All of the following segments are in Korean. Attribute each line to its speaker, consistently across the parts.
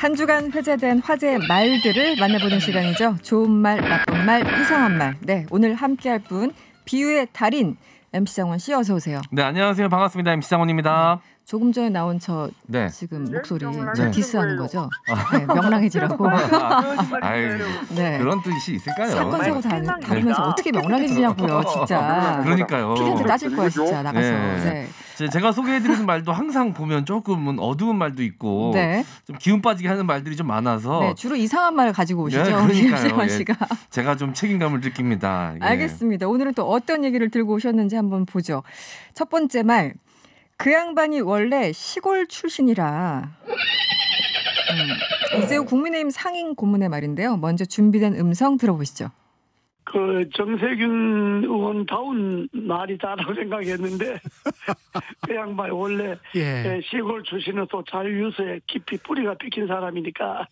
Speaker 1: 한 주간 회자된 화제 말들을 만나보는 시간이죠. 좋은 말, 나쁜 말, 이상한 말. 네, 오늘 함께할 분 비유의 달인 MC 장원 씨 어서 오세요.
Speaker 2: 네, 안녕하세요. 반갑습니다. MC 장원입니다.
Speaker 1: 조금 전에 나온 저
Speaker 2: 네.
Speaker 1: 지금 목소리 저 디스하는 거죠? 네, 명랑해지라고.
Speaker 2: 네. 그런 뜻이 있을까요?
Speaker 1: 사건 사고 다니면서 어떻게 명랑해지냐고요, 진짜.
Speaker 2: 그러니까요.
Speaker 1: 피디한테 따질 거야, 진짜 나가서. 네.
Speaker 2: 제가 소개해드리는 말도 항상 보면 조금은 어두운 말도 있고
Speaker 1: 네.
Speaker 2: 좀 기운 빠지게 하는 말들이 좀 많아서
Speaker 1: 네, 주로 이상한 말을 가지고 오시죠.
Speaker 2: 그러니까요.
Speaker 1: 씨가.
Speaker 2: 제가 좀 책임감을 느낍니다.
Speaker 1: 알겠습니다. 오늘은 또 어떤 얘기를 들고 오셨는지 한번 보죠. 첫 번째 말. 그 양반이 원래 시골 출신이라. 이재호 국민의힘 상임 고문의 말인데요. 먼저 준비된 음성 들어보시죠.
Speaker 3: 그 정세균 의원다운 말이다라고 생각했는데 그 양반이 원래 시골 출신으로서 자유유서에 깊이 뿌리가 박힌 사람이니까.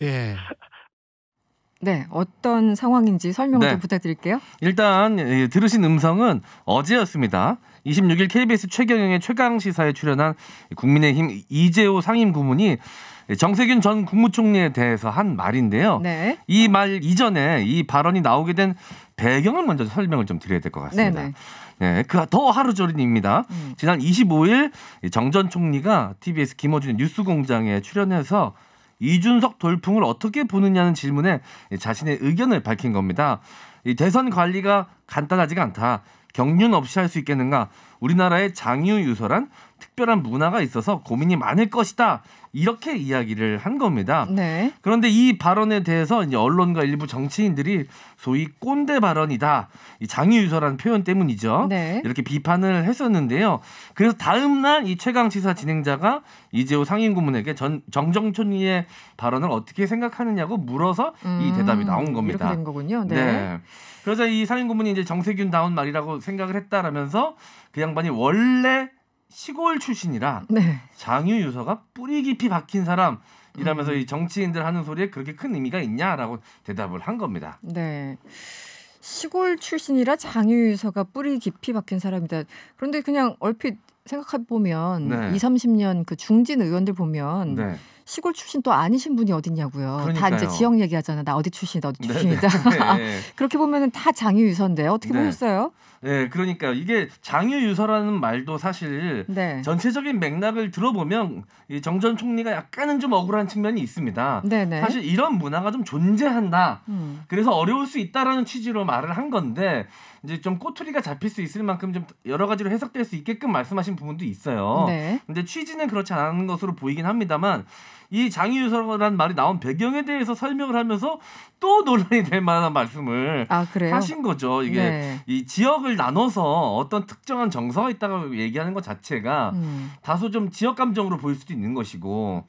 Speaker 1: 네, 어떤 상황인지 설명을 좀 부탁드릴게요.
Speaker 2: 일단 들으신 음성은 어제였습니다. 26일 KBS 최경영의 최강시사에 출연한 국민의힘 이재호 상임고문이 정세균 전 국무총리에 대해서 한 말인데요.
Speaker 1: 네.
Speaker 2: 이 말 이전에 이 발언이 나오게 된 배경을 먼저 설명을 좀 드려야 될 것 같습니다.
Speaker 1: 네네.
Speaker 2: 네, 그 더 하루 전입니다. 지난 25일 정 전 총리가 TBS 김어준의 뉴스공장에 출연해서 이준석 돌풍을 어떻게 보느냐는 질문에 자신의 의견을 밝힌 겁니다. 이 대선 관리가 간단하지가 않다. 경륜 없이 할 수 있겠는가? 우리나라의 장유유서란 특별한 문화가 있어서 고민이 많을 것이다. 이렇게 이야기를 한 겁니다.
Speaker 1: 네.
Speaker 2: 그런데 이 발언에 대해서 이제 언론과 일부 정치인들이 소위 꼰대 발언이다. 이 장유유서라는 표현 때문이죠.
Speaker 1: 네.
Speaker 2: 이렇게 비판을 했었는데요. 그래서 다음 날 이 최강시사 진행자가 이재호 상임고문에게 정정 총리의 발언을 어떻게 생각하느냐고 물어서 이 대답이 나온 겁니다.
Speaker 1: 이렇게 된 거군요.
Speaker 2: 네. 그래서 이 상임고문이 이제 정세균 다운 말이라고 생각을 했다라면서 그 양반이 원래 시골 출신이라 장유유서가 뿌리 깊이 박힌 사람이라면서 이 정치인들 하는 소리에 그렇게 큰 의미가 있냐라고 대답을 한 겁니다.
Speaker 1: 네. 시골 출신이라 장유유서가 뿌리 깊이 박힌 사람이다. 그런데 그냥 얼핏 생각해 보면 20, 30년 그 중진 의원들 보면 시골 출신 또 아니신 분이 어딨냐고요.
Speaker 2: 그러니까요.
Speaker 1: 다 이제 지역 얘기하잖아. 나 어디 출신이다. 어디 출신이다. 그렇게 보면은 다 장유유서인데 어떻게 보셨어요?
Speaker 2: 네, 그러니까요. 이게 장유유서라는 말도 사실 전체적인 맥락을 들어보면 이 정 전 총리가 약간은 좀 억울한 측면이 있습니다. 사실 이런 문화가 좀 존재한다. 그래서 어려울 수 있다라는 취지로 말을 한 건데 이제 좀 꼬투리가 잡힐 수 있을 만큼 좀 여러 가지로 해석될 수 있게끔 말씀하신 부분도 있어요. 근데 취지는 그렇지 않은 것으로 보이긴 합니다만 이 장유유서라는 말이 나온 배경에 대해서 설명을 하면서 또 논란이 될 만한 말씀을 하신 거죠. 이게 이 지역을 나눠서 어떤 특정한 정서가 있다고 얘기하는 것 자체가 다소 좀 지역 감정으로 보일 수도 있는 것이고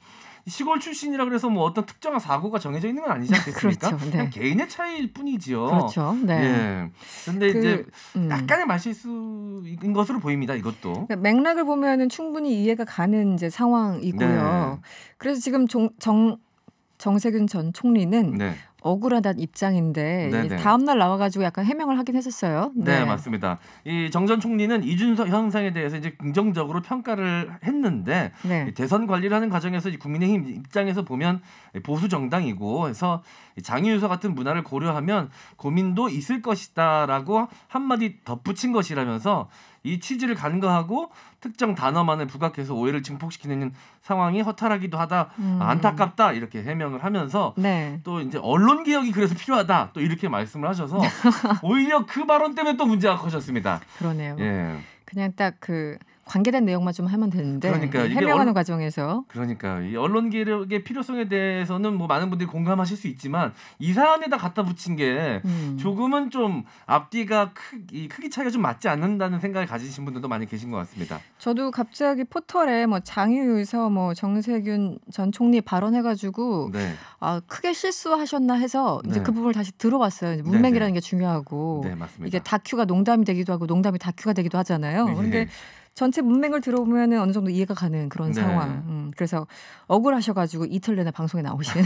Speaker 2: 시골 출신이라 그래서 뭐 어떤 특정한 사고가 정해져 있는 건 아니지 않겠습니까?
Speaker 1: 그렇죠.
Speaker 2: 그냥 개인의 차이일 뿐이지요.
Speaker 1: 그렇죠.
Speaker 2: 그런데 이제 약간의 말실수인 것으로 보입니다. 이것도.
Speaker 1: 그러니까 맥락을 보면은 충분히 이해가 가는 이제 상황이고요. 그래서 지금 정세균 전 총리는 억울하다는 입장인데 다음 날 나와가지고 약간 해명을 하긴 했었어요.
Speaker 2: 네, 맞습니다. 이 정 전 총리는 이준석 현상에 대해서 이제 긍정적으로 평가를 했는데 대선 관리를 하는 과정에서 국민의힘 입장에서 보면 보수 정당이고 해서 장유유서 같은 문화를 고려하면 고민도 있을 것이다라고 한마디 덧붙인 것이라면서 이 취지를 간과하고 특정 단어만을 부각해서 오해를 증폭시키는 상황이 허탈하기도 하다, 안타깝다 이렇게 해명을 하면서 또 이제 언론 개혁이 그래서 필요하다 또 이렇게 말씀을 하셔서 오히려 그 발언 때문에 또 문제가 커졌습니다.
Speaker 1: 그러네요. 그냥 딱 그 관계된 내용만 좀 하면 되는데 해명하는 과정에서
Speaker 2: 이 언론 개혁의 필요성에 대해서는 뭐 많은 분들이 공감하실 수 있지만 이 사안에다 갖다 붙인 게 조금은 좀 앞뒤가 크기 차이가 좀 맞지 않는다는 생각을 가지신 분들도 많이 계신 것 같습니다.
Speaker 1: 저도 갑자기 포털에 뭐 장유유서 뭐 정세균 전 총리 발언해가지고 크게 실수하셨나 해서 이제 그 부분을 다시 들어봤어요. 문맥이라는 게 중요하고 이게 다큐가 농담이 되기도 하고 농담이 다큐가 되기도 하잖아요. 그런데 전체 문맥을 들어보면 어느 정도 이해가 가는 그런 상황. 그래서 억울하셔가지고 이틀 내내 방송에 나오신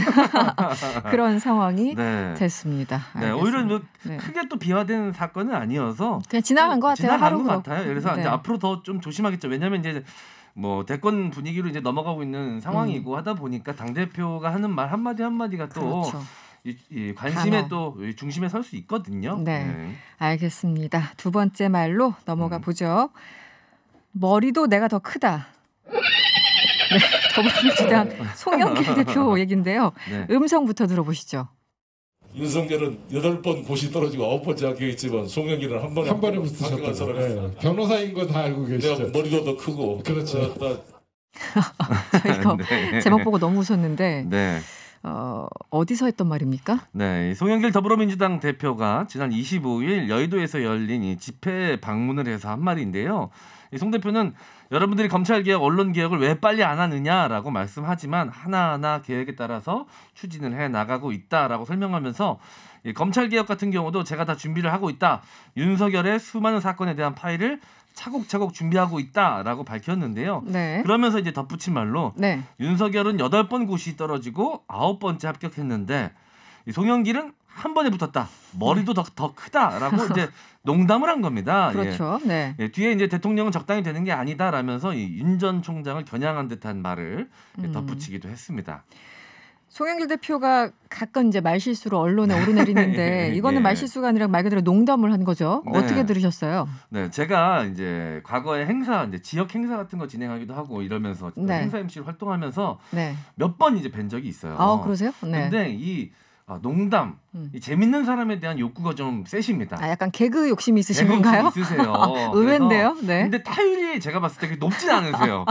Speaker 1: 그런 상황이 됐습니다.
Speaker 2: 오히려 뭐 크게 또 비화된 사건은 아니어서
Speaker 1: 그냥 지나간 것 같아요.
Speaker 2: 지나간 것 같아요. 그래서 이제 앞으로 더 좀 조심하겠죠. 왜냐하면 이제 뭐 대권 분위기로 이제 넘어가고 있는 상황이고 하다 보니까 당 대표가 하는 말 한마디 한마디가 또
Speaker 1: 그렇죠.
Speaker 2: 이 관심의 또 중심에 설 수 있거든요.
Speaker 1: 네. 네, 알겠습니다. 두 번째 말로 넘어가 보죠. 머리도 내가 더 크다. 네, 더불어민주당 송영길 대표 얘긴데요. 네. 음성부터 들어보시죠.
Speaker 4: 윤석열은 8번 고시 떨어지고 9번째 합격했지만 송영길은 한 번에 붙으셨던 사람이에요.
Speaker 5: 변호사인 거 다 알고 계시죠?
Speaker 4: 내가 머리도 더 크고.
Speaker 5: 그렇죠.
Speaker 1: 저 이거 네. 제목 보고 너무 웃었는데
Speaker 2: 네.
Speaker 1: 어디서 했던 말입니까?
Speaker 2: 네, 송영길 더불어민주당 대표가 지난 25일 여의도에서 열린 이 집회 방문을 해서 한 말인데요. 이 송 대표는 여러분들이 검찰개혁, 언론개혁을 왜 빨리 안 하느냐라고 말씀하지만 하나하나 계획에 따라서 추진을 해나가고 있다라고 설명하면서 이 검찰개혁 같은 경우도 제가 다 준비를 하고 있다. 윤석열의 수많은 사건에 대한 파일을 차곡차곡 준비하고 있다라고 밝혔는데요. 네. 그러면서 이제 덧붙인 말로 네. 윤석열은 8번 고시 떨어지고 9번째 합격했는데 이 송영길은 한 번에 붙었다. 머리도 더 크다라고 이제 농담을 한 겁니다.
Speaker 1: 그렇죠.
Speaker 2: 예.
Speaker 1: 네.
Speaker 2: 예, 뒤에 이제 대통령은 적당히 되는 게 아니다라면서 윤 전 총장을 겨냥한 듯한 말을 덧붙이기도 했습니다.
Speaker 1: 송영길 대표가 가끔 이제 말실수로 언론에 오르내리는데 이거는
Speaker 2: 네.
Speaker 1: 말실수가 아니라 말 그대로 농담을 한 거죠. 네. 어떻게 들으셨어요?
Speaker 2: 네, 제가 이제 과거에 행사, 이제 지역 행사 같은 거 진행하기도 하고 이러면서 네. 행사 MC로 활동하면서 네. 몇 번 이제 뵌 적이 있어요.
Speaker 1: 아, 그러세요? 네.
Speaker 2: 근데 이 농담, 이 재밌는 사람에 대한 욕구가 좀 세십니다.
Speaker 1: 아, 약간 개그 욕심이 있으신 건가요?
Speaker 2: 있으세요.
Speaker 1: 의외인데요. 네.
Speaker 2: 근데 타율이 제가 봤을 때 높진 않으세요.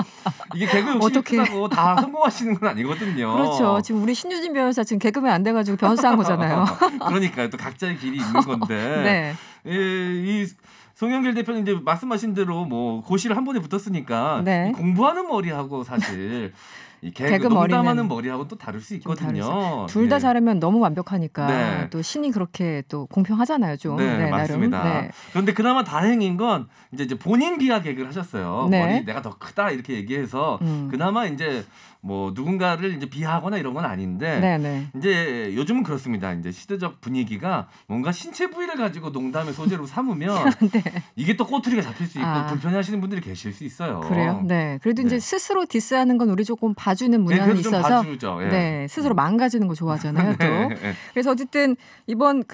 Speaker 2: 이게 개그 욕심이 크다고 다 성공하시는 건 아니거든요.
Speaker 1: 그렇죠. 지금 우리 신유진 변호사 지금 개그맨 안 돼가지고 변호사 한 거잖아요.
Speaker 2: 그러니까요. 또 각자의 길이 있는 건데. 네. 이 송영길 대표는 이제 말씀하신 대로 뭐 고시를 한 번에 붙었으니까 네. 공부하는 머리하고 사실 이 개그 농담하는 머리하고 또 다를 수 있거든요.
Speaker 1: 둘 다 잘하면 너무 완벽하니까 네. 또 신이 그렇게 또 공평하잖아요, 좀.
Speaker 2: 네, 네 맞습니다. 네. 그런데 그나마 다행인 건 이제 본인 비하 개그를 하셨어요. 네. 머리 내가 더 크다 이렇게 얘기해서 그나마 이제 뭐 누군가를 이제 비하하거나 이런 건 아닌데 네네. 이제 요즘은 그렇습니다. 이제 시대적 분위기가 뭔가 신체 부위를 가지고 농담의 소재로 삼으면 네. 이게 또 꼬투리가 잡힐 수 있고 불편해하시는 분들이 계실 수 있어요.
Speaker 1: 그래요? 네. 그래도 네. 이제 스스로 디스하는 건 우리 조금 봐주는 문화는 네, 있어서 예. 네 스스로 망가지는 거 좋아하잖아요. 또 네. 그래서 어쨌든 이번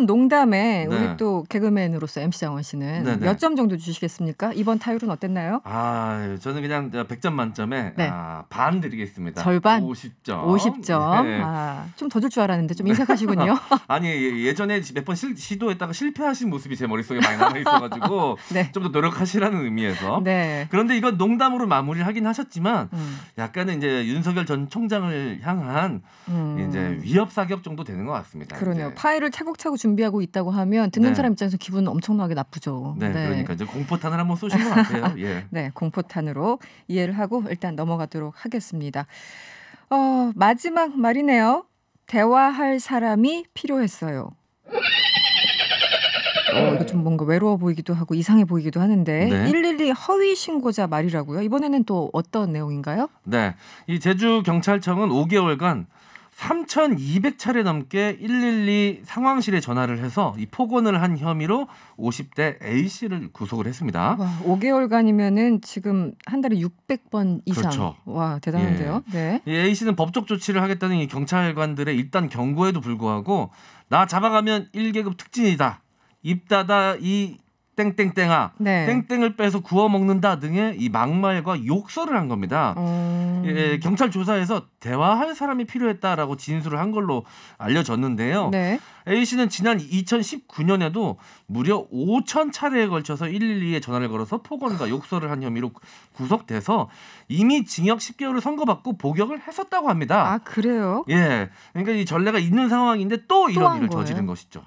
Speaker 1: 농담에 네. 우리 또 개그맨으로서 MC 장원 씨는 몇 점 정도 주시겠습니까? 이번 타율은 어땠나요?
Speaker 2: 아 저는 그냥 100점 만점에 네. 반 드리겠습니다.
Speaker 1: 절반?
Speaker 2: 50점.
Speaker 1: 50점. 네. 좀 더 줄 줄 알았는데 좀 인색하시군요.
Speaker 2: 아니 예전에 몇 번 시도했다가 실패하신 모습이 제 머릿속에 많이 남아있어가지고 네. 좀 더 노력하시라는 의미에서. 네. 그런데 이건 농담으로 마무리를 하긴 하셨지만 약간은 이제 윤석열 전 총장을 향한 이제 위협 사격 정도 되는 것 같습니다.
Speaker 1: 그러네요.
Speaker 2: 이제.
Speaker 1: 파일을 차곡차곡 준비하고 있다고 하면 듣는 네. 사람 입장에서 기분은 엄청나게 나쁘죠.
Speaker 2: 네. 네. 그러니까 이제 공포탄을 한번 쏘신 것 같아요. 예.
Speaker 1: 네, 공포탄으로 이해를 하고 일단 넘어가도록 하겠습니다. 마지막 말이네요. 대화할 사람이 필요했어요. 이거 좀 뭔가 외로워 보이기도 하고 이상해 보이기도 하는데 네. 112 허위 신고자 말이라고요. 이번에는 또 어떤 내용인가요?
Speaker 2: 네, 이 제주경찰청은 5개월간 3,200차례 넘게 112 상황실에 전화를 해서 이 폭언을 한 혐의로 50대 A씨를 구속을 했습니다.
Speaker 1: 와, 5개월간이면은 지금 한 달에 600번 이상. 그렇죠. 와, 대단한데요. 예. 네.
Speaker 2: 이 A씨는 법적 조치를 하겠다는 이 경찰관들의 일단 경고에도 불구하고 나 잡아가면 1계급 특진이다. 입 닫아 이 땡땡땡아 네. 땡땡을 빼서 구워 먹는다 등의 이 막말과 욕설을 한 겁니다. 예, 경찰 조사에서 대화할 사람이 필요했다라고 진술을 한 걸로 알려졌는데요. 네. A씨는 지난 2019년에도 무려 5,000차례에 걸쳐서 112에 전화를 걸어서 폭언과 욕설을 한 혐의로 구속돼서 이미 징역 10개월을 선고받고 복역을 했었다고 합니다.
Speaker 1: 아, 그래요?
Speaker 2: 예, 그러니까 이 전례가 있는 상황인데 또 이런 일을 저지른 것이죠.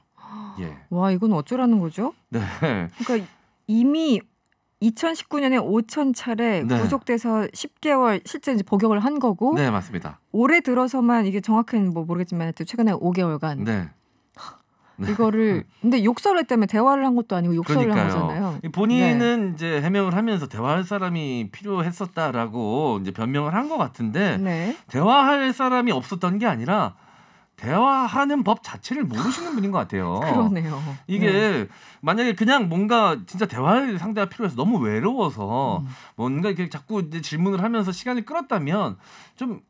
Speaker 2: 예.
Speaker 1: 와, 이건 어쩌라는 거죠?
Speaker 2: 네.
Speaker 1: 그러니까 이미 2019년에 5,000차례 네. 구속돼서 10개월 실제 이제 복역을 한 거고.
Speaker 2: 네, 맞습니다.
Speaker 1: 올해 들어서만 이게 정확히는 뭐 모르겠지만 최근에 5개월간.
Speaker 2: 네.
Speaker 1: 이거를 근데 욕설을 했다며 대화를 한 것도 아니고 욕설을 한 거잖아요.
Speaker 2: 본인은 네. 이제 해명을 하면서 대화할 사람이 필요했었다라고 이제 변명을 한 것 같은데 네. 대화할 사람이 없었던 게 아니라 대화하는 법 자체를 모르시는 분인 것 같아요.
Speaker 1: 그러네요.
Speaker 2: 이게 만약에 그냥 뭔가 진짜 대화의 상대가 필요해서 너무 외로워서 뭔가 이렇게 자꾸 이제 질문을 하면서 시간을 끌었다면 좀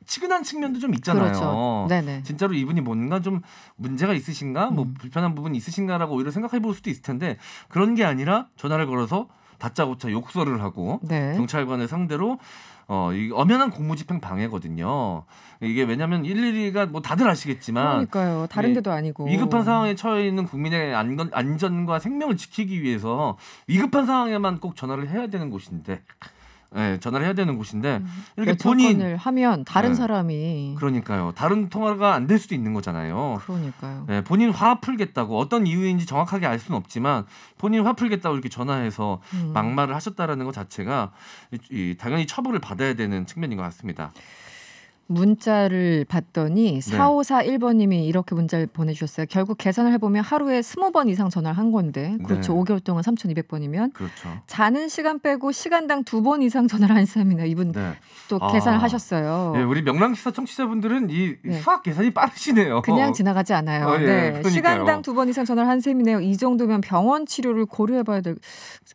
Speaker 2: 치근한 측면도 좀 있잖아요.
Speaker 1: 그렇죠. 네네.
Speaker 2: 진짜로 이분이 뭔가 좀 문제가 있으신가, 뭐 불편한 부분이 있으신가라고 오히려 생각해볼 수도 있을 텐데 그런 게 아니라 전화를 걸어서 다짜고짜 욕설을 하고
Speaker 1: 네.
Speaker 2: 경찰관을 상대로 이 엄연한 공무집행 방해거든요. 이게 왜냐하면 112가 뭐 다들 아시겠지만
Speaker 1: 그러니까요. 다른 데도 아니고
Speaker 2: 위급한 상황에 처해 있는 국민의 안전과 생명을 지키기 위해서 위급한 상황에만 꼭 전화를 해야 되는 곳인데. 네, 전화를 해야 되는 곳인데 이렇게
Speaker 1: 본인을 하면 다른 사람이
Speaker 2: 그러니까요. 다른 통화가 안 될 수도 있는 거잖아요.
Speaker 1: 그러니까요.
Speaker 2: 네, 본인 화 풀겠다고 어떤 이유인지 정확하게 알 수는 없지만 본인 화 풀겠다고 이렇게 전화해서 막말을 하셨다라는 것 자체가 당연히 처벌을 받아야 되는 측면인 것 같습니다.
Speaker 1: 문자를 봤더니 4541번님이 이렇게 문자를 보내주셨어요. 결국 계산을 해보면 하루에 20번 이상 전화를 한 건데 그렇죠. 5개월 동안 3,200번이면
Speaker 2: 그렇죠.
Speaker 1: 자는 시간 빼고 시간당 2번 이상 전화를 한 셈이네요. 이분 또 계산을 하셨어요.
Speaker 2: 네, 우리 명랑시사 청취자분들은 이 수학 계산이 빠르시네요.
Speaker 1: 그냥 지나가지 않아요. 네. 시간당 2번 이상 전화를 한 셈이네요. 이 정도면 병원 치료를 고려해봐야 될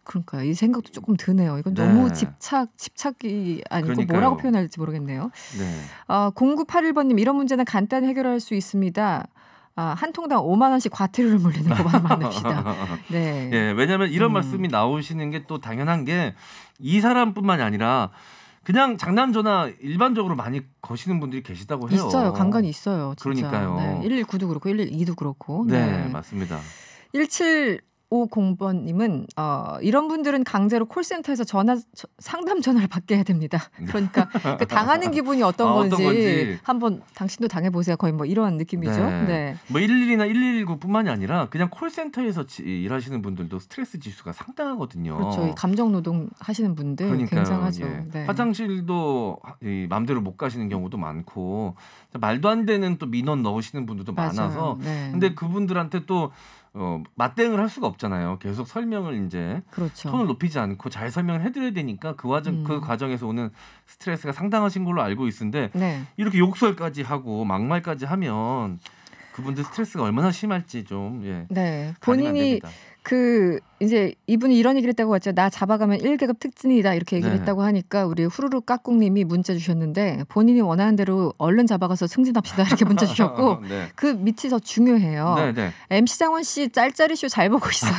Speaker 1: 그러니까 이 생각도 조금 드네요. 이건 너무 집착이 아니고
Speaker 2: 그러니까요.
Speaker 1: 뭐라고 표현할지 모르겠네요.
Speaker 2: 네.
Speaker 1: 0981번님 이런 문제는 간단히 해결할 수 있습니다. 한 통당 5만 원씩 과태료를 물리는 거 만납시다. 네.
Speaker 2: 네, 왜냐하면 이런 말씀이 나오시는 게 또 당연한 게 이 사람뿐만이 아니라 그냥 장난 전화 일반적으로 많이 거시는 분들이 계시다고 해요.
Speaker 1: 있어요. 간간히 있어요. 진짜.
Speaker 2: 그러니까요.
Speaker 1: 네, 119도 그렇고 112도 그렇고.
Speaker 2: 네, 맞습니다.
Speaker 1: 1750번님은 이런 분들은 강제로 콜센터에서 상담 전화를 받게 해야 됩니다. 그러니까 그 당하는 기분이 어떤 건지 한번 당신도 당해보세요. 거의 뭐 이런 느낌이죠. 네.
Speaker 2: 뭐 112나 119뿐만이 아니라 그냥 콜센터에서 일하시는 분들도 스트레스 지수가 상당하거든요.
Speaker 1: 그렇죠. 감정 노동 하시는 분들
Speaker 2: 그러니까요.
Speaker 1: 굉장하죠.
Speaker 2: 예.
Speaker 1: 네.
Speaker 2: 화장실도 마음대로 못 가시는 경우도 많고 말도 안 되는 또 민원 넣으시는 분들도 많아서 근데 그분들한테 또 맞대응을 할 수가 없잖아요. 계속 설명을 이제
Speaker 1: 그렇죠.
Speaker 2: 톤을 높이지 않고 잘 설명을 해드려야 되니까 그 과정에서 오는 스트레스가 상당하신 걸로 알고 있는데 이렇게 욕설까지 하고 막말까지 하면 그분들 스트레스가 얼마나 심할지 좀
Speaker 1: 본인이 이제 이분이 이런 얘기를 했다고 했죠. 나 잡아가면 1계급 특진이다 이렇게 얘기를 했다고 하니까 우리 후루룩 까꿍님이 문자 주셨는데 본인이 원하는 대로 얼른 잡아가서 승진합시다 이렇게 문자 주셨고 그 밑이 더 중요해요. MC 장원 씨 짤짤이 쇼 잘 보고 있어요.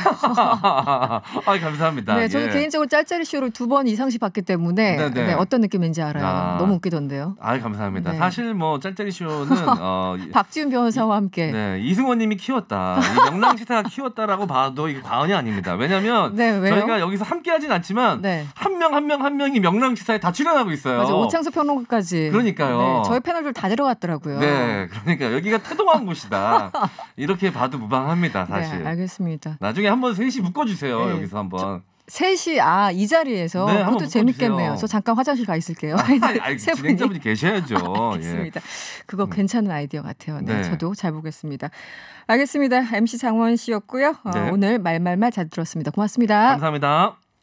Speaker 2: 감사합니다.
Speaker 1: 네, 저는 개인적으로 짤짤이 쇼를 2번 이상씩 봤기 때문에 어떤 느낌인지 알아요. 너무 웃기던데요.
Speaker 2: 감사합니다. 사실 뭐 짤짤이 쇼는
Speaker 1: 박지훈 변호사와 함께
Speaker 2: 이승원님이 키웠다. 명랑시사가 키웠다라고 봐도 이게 과언이 아닙니다. 왜냐하면 저희가 여기서 함께하진 않지만 한 명 이 명랑시사에 다 출연하고 있어요.
Speaker 1: 맞아, 오창석 평론가까지.
Speaker 2: 그러니까요.
Speaker 1: 저희 패널들 다 데려갔더라고요.
Speaker 2: 네, 그러니까 여기가 태동한 곳이다. 이렇게 봐도 무방합니다, 사실.
Speaker 1: 네, 알겠습니다.
Speaker 2: 나중에 한번 셋이 묶어주세요. 여기서 한번.
Speaker 1: 셋이 이 자리에서 그것도 재밌겠네요. 저 잠깐 화장실 가 있을게요.
Speaker 2: 진행자분이 계셔야죠.
Speaker 1: 알겠습니다. 그거 괜찮은 아이디어 같아요. 저도 잘 보겠습니다. 알겠습니다. MC 장원 씨였고요. 오늘 말말말 잘 들었습니다. 고맙습니다.
Speaker 2: 감사합니다.